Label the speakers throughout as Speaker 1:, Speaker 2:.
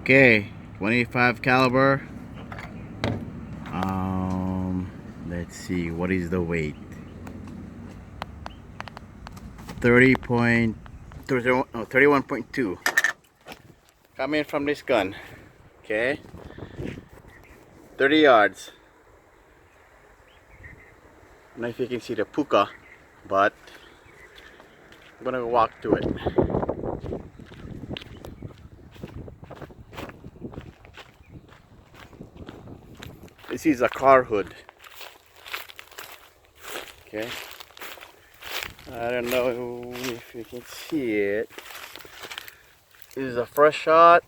Speaker 1: Okay, 25 caliber. Let's see, what is the weight? 31.2. Coming from this gun. Okay, 30 yards. I don't know if you can see the puka, but I'm gonna walk to it. This is a car hood. Okay, I don't know if you can see it. This is the first shot,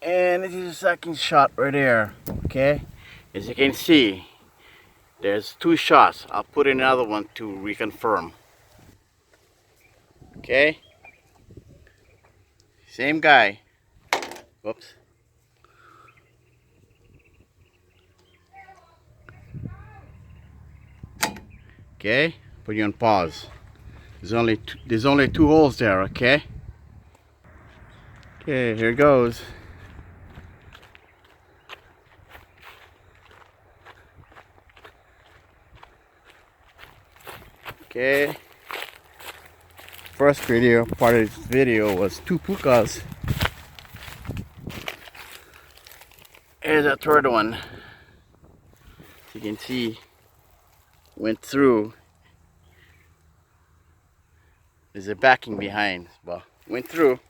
Speaker 1: and this is the second shot right there. Okay, as you can see, there's two shots. I'll put in another one to reconfirm. Okay, same guy. Whoops. Okay, put you on pause. There's only two holes there. Okay. Okay, here it goes. Okay. First video, part of this video was two pukas. Here's a third one. As you can see, went through. There's a backing behind, but went through.